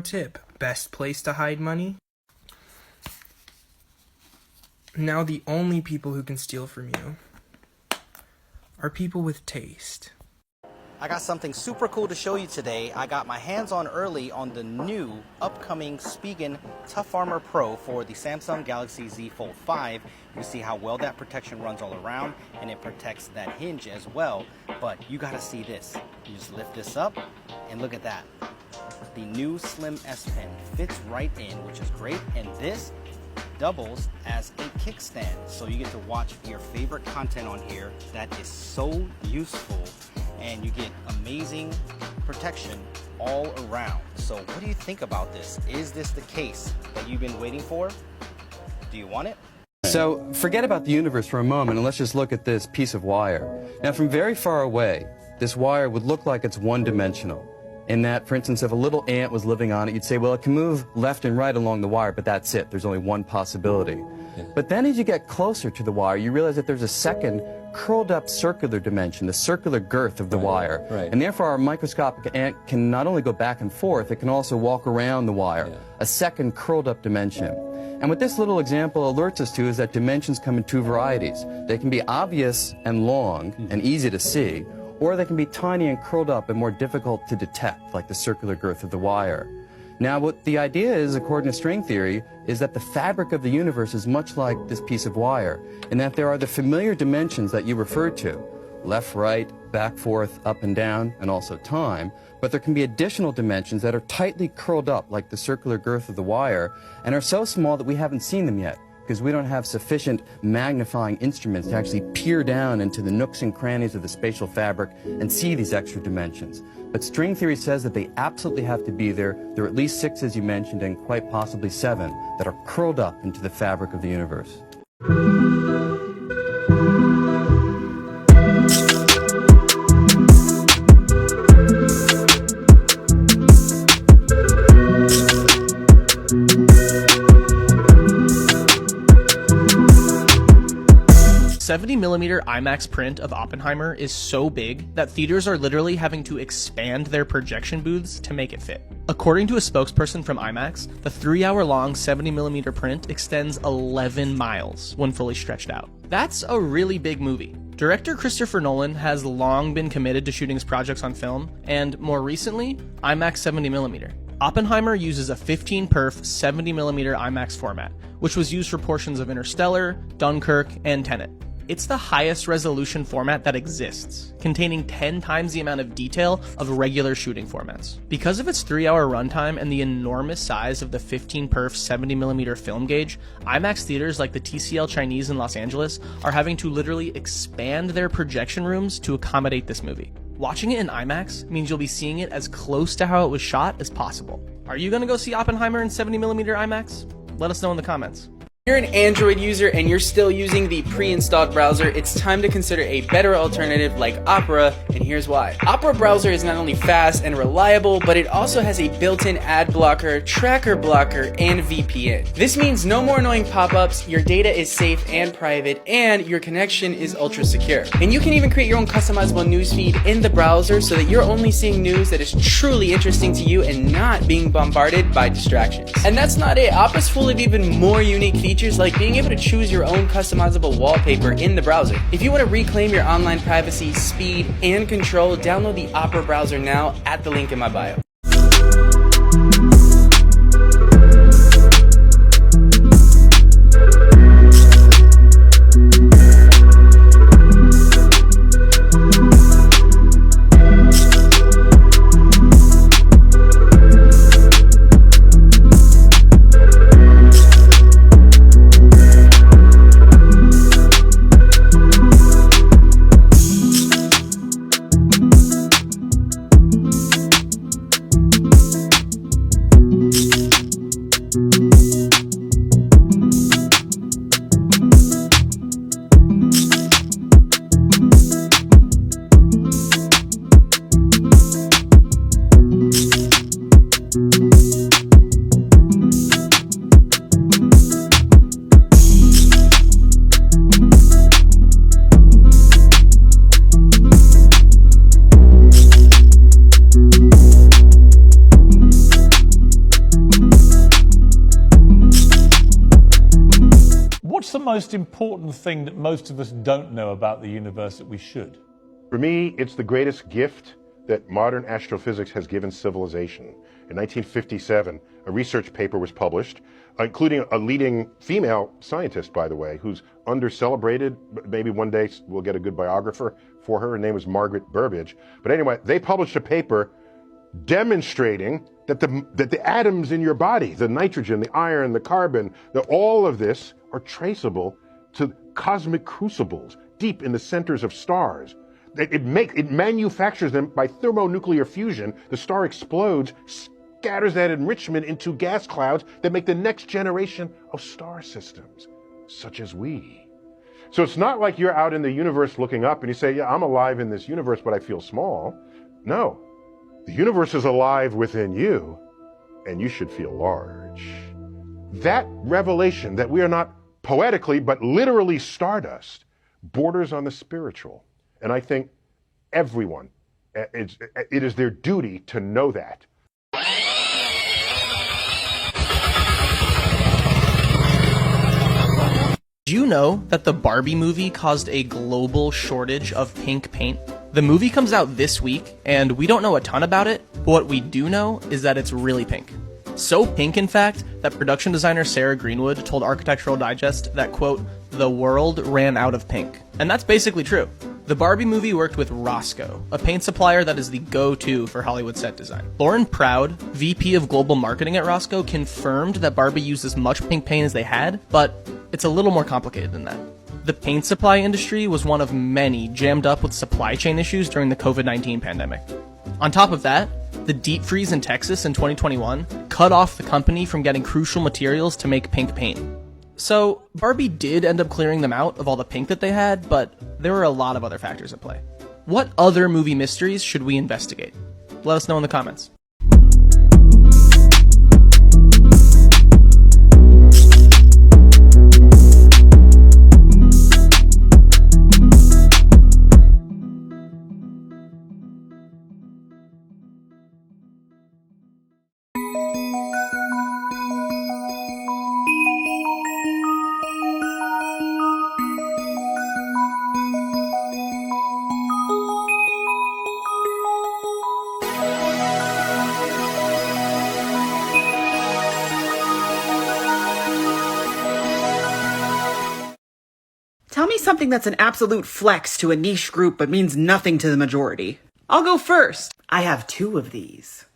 pro tip, best place to hide money? Now the only people who can steal from you are people with taste. I got something super cool to show you today. I got my hands on early on the new upcoming Spigen Tough Armor Pro for the Samsung Galaxy Z Fold 5. You see how well that protection runs all around, and it protects that hinge as well. But you gotta see this. You just lift this up and look at that. The new Slim S Pen fits right in, which is great, and this doubles as a kickstand, so you get to watch your favorite content on here. That is so useful, and you get amazing protection all around. So what do you think about this? Is this the case that you've been waiting for? Do you want it? So forget about the universe for a moment and let's just look at this piece of wire. Now from very far away, this wire would look like it's one-dimensional. In that, for instance, if a little ant was living on it, you'd say, well, it can move left and right along the wire, but that's it. There's only one possibility. But then as you get closer to the wire, you realize that there's a second curled up circular dimension, the circular girth of the wire. And therefore, our microscopic ant can not only go back and forth, it can also walk around the wire, a second curled up dimension. And what this little example alerts us to is that dimensions come in two varieties. They can be obvious and long and easy to see, or they can be tiny and curled up and more difficult to detect, like the circular girth of the wire. Now, what the idea is, according to string theory, is that the fabric of the universe is much like this piece of wire, and that there are the familiar dimensions that you referred to, left, right, back, forth, up and down, and also time, but there can be additional dimensions that are tightly curled up, like the circular girth of the wire, and are so small that we haven't seen them yet, because we don't have sufficient magnifying instruments to actually peer down into the nooks and crannies of the spatial fabric and see these extra dimensions. But string theory says that they absolutely have to be there. There are at least 6, as you mentioned, and quite possibly 7 that are curled up into the fabric of the universe. 70mm IMAX print of Oppenheimer is so big that theaters are literally having to expand their projection booths to make it fit. According to a spokesperson from IMAX, the 3-hour-long 70mm print extends 11 miles when fully stretched out. That's a really big movie. Director Christopher Nolan has long been committed to shooting his projects on film, and more recently, IMAX 70mm. Oppenheimer uses a 15-perf 70mm IMAX format, which was used for portions of Interstellar, Dunkirk, and Tenet. It's the highest resolution format that exists, containing 10 times the amount of detail of regular shooting formats. Because of its 3-hour runtime and the enormous size of the 15-perf 70mm film gauge, IMAX theaters like the TCL Chinese in Los Angeles are having to literally expand their projection rooms to accommodate this movie. Watching it in IMAX means you'll be seeing it as close to how it was shot as possible. Are you gonna go see Oppenheimer in 70mm IMAX? Let us know in the comments. If you're an Android user and you're still using the pre-installed browser, it's time to consider a better alternative like Opera, and here's why. Opera browser is not only fast and reliable, but it also has a built-in ad blocker, tracker blocker, and VPN. This means no more annoying pop-ups, your data is safe and private, and your connection is ultra secure. And you can even create your own customizable newsfeed in the browser so that you're only seeing news that is truly interesting to you and not being bombarded by distractions. And that's not it. Opera's full of even more unique features like being able to choose your own customizable wallpaper in the browser. If you want to reclaim your online privacy, speed, and control, download the Opera browser now at the link in my bio. What's the most important thing that most of us don't know about the universe that we should? For me, it's the greatest gift that modern astrophysics has given civilization. In 1957, a research paper was published, including a leading female scientist, by the way, who's under-celebrated. Maybe one day we'll get a good biographer for her. Her name was Margaret Burbidge. But anyway, they published a paper demonstrating that the atoms in your body, the nitrogen, the iron, the carbon, that all of this are traceable to cosmic crucibles deep in the centers of stars. It manufactures them by thermonuclear fusion. The star explodes, scatters that enrichment into gas clouds that make the next generation of star systems, such as we. So it's not like you're out in the universe looking up and you say, yeah, I'm alive in this universe, but I feel small. No, the universe is alive within you, and you should feel large. That revelation that we are not poetically, but literally stardust, borders on the spiritual. And I think everyone, it is their duty to know that. Do you know that the Barbie movie caused a global shortage of pink paint? The movie comes out this week, and we don't know a ton about it, but what we do know is that it's really pink. So pink, in fact, that production designer Sarah Greenwood told Architectural Digest that, quote, "the world ran out of pink." And that's basically true. The Barbie movie worked with Roscoe, a paint supplier that is the go-to for Hollywood set design. Lauren Proud, VP of Global Marketing at Roscoe, confirmed that Barbie used as much pink paint as they had, but it's a little more complicated than that. The paint supply industry was one of many jammed up with supply chain issues during the COVID-19 pandemic. On top of that, the deep freeze in Texas in 2021 cut off the company from getting crucial materials to make pink paint. So, Barbie did end up clearing them out of all the pink that they had, but there were a lot of other factors at play. What other movie mysteries should we investigate? Let us know in the comments. Tell me something that's an absolute flex to a niche group but means nothing to the majority. I'll go first. I have 2 of these.